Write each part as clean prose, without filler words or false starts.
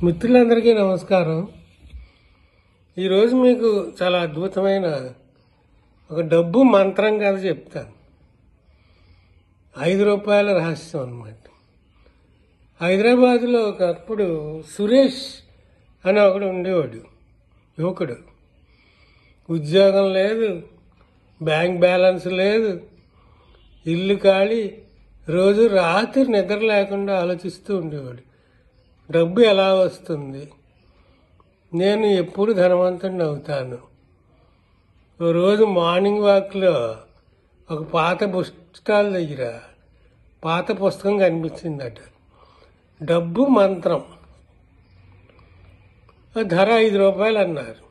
మిత్రులందరికీ నమస్కారం. ఈరోజు మీకు చాలా అద్భుతమైన ఒక డబ్బు మంత్రం కథ చెప్తాను. 5 రూపాయల రహస్యం అన్నమాట. హైదరాబాద్లో ఒకప్పుడు సురేష్ అని ఒకడు ఉండేవాడు, యువకుడు. ఉద్యోగం లేదు, బ్యాంక్ బ్యాలెన్స్ లేదు, ఇల్లు ఖాళీ. రోజు రాత్రి నిద్ర లేకుండా ఆలోచిస్తూ ఉండేవాడు, డబ్బు ఎలా వస్తుంది, నేను ఎప్పుడు ధనవంతుడిని అవుతాను. ఓ రోజు మార్నింగ్ వాక్లో ఒక పాత బుక్ స్టాల్ దగ్గర పాత పుస్తకం కనిపించిందట, డబ్బు మంత్రం. ధర 5 రూపాయలు అన్నారు.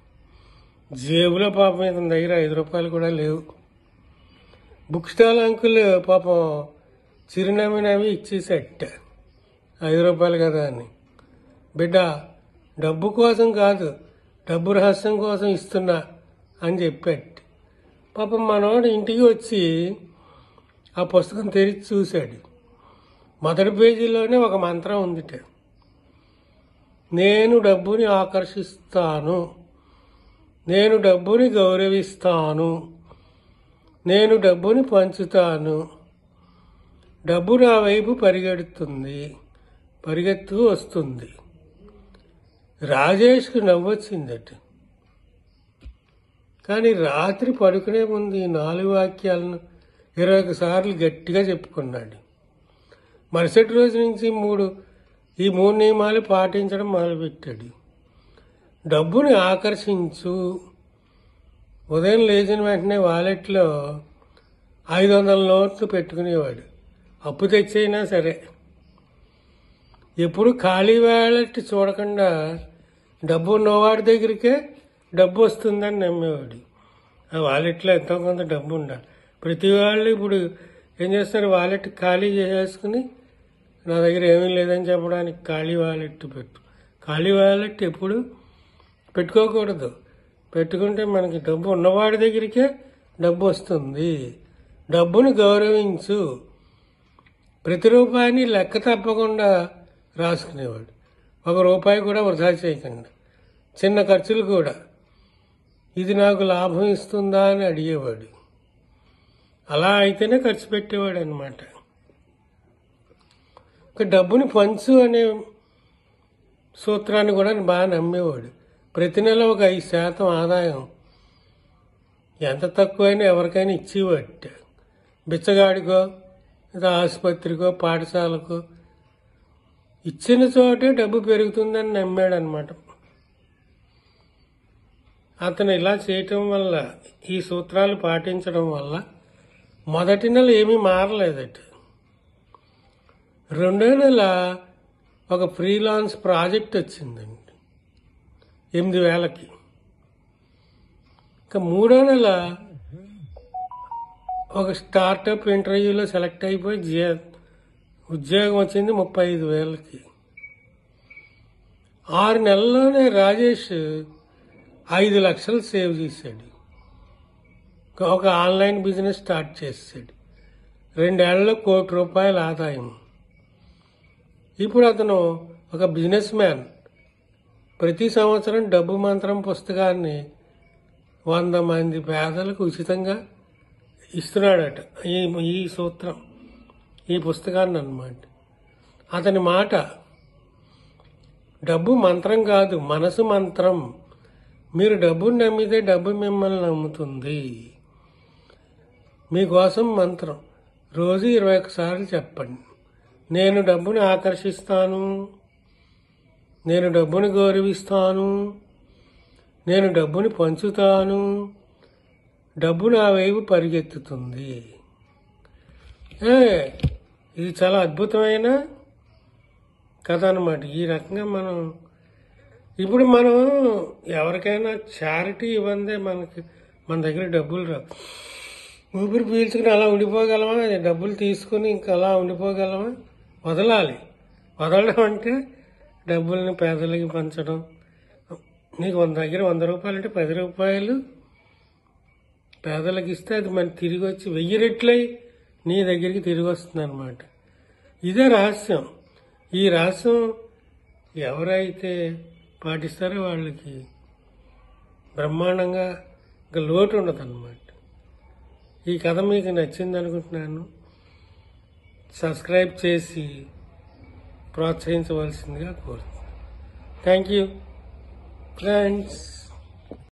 జేబులో పాపం ఇతని దగ్గర 5 రూపాయలు కూడా లేవు. బుక్ స్టాల్ అంకుల్ పాపం చిరునవ్వి నవ్వి ఇచ్చేసట, 5 రూపాయలు కదా అని. బిడ్డ, డబ్బు కోసం కాదు, డబ్బు రహస్యం కోసం ఇస్తున్నా అని చెప్పాడు. పాపం మనోడు ఇంటికి వచ్చి ఆ పుస్తకం తెరిచి చూశాడు. మొదటి పేజీలోనే ఒక మంత్రం ఉందిట, నేను డబ్బుని ఆకర్షిస్తాను, నేను డబ్బుని గౌరవిస్తాను, నేను డబ్బుని పంచుతాను, డబ్బు నా వైపు పరిగెత్తు వస్తుంది. రాజేష్కు నవ్వొచ్చిందట. కానీ రాత్రి పడుకునే ముందు ఈ 4 వాక్యాలను 21 సార్లు గట్టిగా చెప్పుకున్నాడు. మరుసటి రోజు నుంచి ఈ 3 నియమాలు పాటించడం మొదలుపెట్టాడు. డబ్బుని ఆకర్షించు. ఉదయం లేచిన వెంటనే వాలెట్లో 500 నోట్లు పెట్టుకునేవాడు, అప్పు తెచ్చైనా సరే. ఎప్పుడు ఖాళీ వాలెట్ చూడకుండా డబ్బు ఉన్నవాడి దగ్గరికే డబ్బు వస్తుందని నమ్మేవాడు. ఆ వాలెట్లో ఎంతో కొంత డబ్బు ఉండాలి. ప్రతి వాళ్ళు ఇప్పుడు ఏం చేస్తారు, వాలెట్ ఖాళీ చేసేసుకుని నా దగ్గర ఏమీ లేదని చెప్పడానికి ఖాళీ వాలెట్ ఖాళీ వాలెట్ ఎప్పుడు పెట్టుకోకూడదు. పెట్టుకుంటే మనకి డబ్బు ఉన్నవాడి దగ్గరికే డబ్బు వస్తుంది. డబ్బుని గౌరవించు. ప్రతి రూపాయిని లెక్క తప్పకుండా రాసుకునేవాడు. 1 రూపాయి కూడా వృధా చేయకుండా. చిన్న ఖర్చులు కూడా ఇది నాకు లాభం ఇస్తుందా అని అడిగేవాడు. అలా అయితేనే ఖర్చు పెట్టేవాడు అనమాట. ఒక డబ్బుని పంచు అనే సూత్రాన్ని కూడా బాగా నమ్మేవాడు. ప్రతి నెల ఒక 5% ఆదాయం ఎంత తక్కువైనా ఎవరికైనా ఇచ్చేవాడు. బిచ్చగాడికో, ఆసుపత్రికో, పాఠశాలకు ఇచ్చిన చోటే డబ్బు పెరుగుతుందని నమ్మాడనమాట. అతను ఇలా చేయటం వల్ల, ఈ సూత్రాలు పాటించడం వల్ల మొదటి నెల ఏమీ మారలేదట. 2వ నెల ఒక ఫ్రీలాన్స్ ప్రాజెక్ట్ వచ్చిందండి 8,000కి. ఇంకా 3వ నెల ఒక స్టార్టప్ ఇంటర్వ్యూలో సెలెక్ట్ అయిపోయి ఉద్యోగం వచ్చింది 35,000కి. 6 నెలల్లోనే రాజేష్ 5 లక్షలు సేవ్ చేశాడు. ఒక ఆన్లైన్ బిజినెస్ స్టార్ట్ చేశాడు. 2 ఏళ్లలో ₹1,00,00,000 ఆదాయం. ఇప్పుడు అతను ఒక బిజినెస్ మ్యాన్. ప్రతి సంవత్సరం డబ్బు మంత్రం పుస్తకాన్ని 100 మంది పేదలకు ఉచితంగా ఇస్తున్నాడట. ఈ సూత్రం, ఈ పుస్తకాన్ని అన్నమాట. అతని మాట, డబ్బు మంత్రం కాదు, మనసు మంత్రం. మీరు డబ్బుని నమ్మితే డబ్బు మిమ్మల్ని నమ్ముతుంది. మీకోసం మంత్రం రోజు 21 సార్లు చెప్పండి. నేను డబ్బుని ఆకర్షిస్తాను, నేను డబ్బుని గౌరవిస్తాను, నేను డబ్బుని పంచుతాను, డబ్బు నా వైపు పరిగెత్తుతుంది. ఇది చాలా అద్భుతమైన కథ అన్నమాట. ఈ రకంగా ఇప్పుడు మనం ఎవరికైనా చారిటీ ఇవ్వందే మన దగ్గర డబ్బులు రావు. ఊపిరి పీల్చుకుని అలా ఉండిపోగలమా? డబ్బులు తీసుకుని ఇంకా అలా ఉండిపోగలమా? వదలాలి. వదలడం అంటే డబ్బుల్ని పేదలకి పంచడం. నీకు దగ్గర 100 రూపాయలు అంటే 10 రూపాయలు పేదలకు ఇస్తే అది మనకి తిరిగి వచ్చి 1000 రెట్లై నీ దగ్గరికి తిరిగి వస్తుంది అనమాట. ఇదే రహస్యం. ఈ రహస్యం ఎవరైతే పాటిస్తారో వాళ్ళకి బ్రహ్మాండంగా ఇంకా లోటు ఉండదు అన్నమాట. ఈ కథ మీకు నచ్చింది అనుకుంటున్నాను. సబ్స్క్రైబ్ చేసి ప్రోత్సహించవలసిందిగా కోరుతున్నాను. Thank you friends.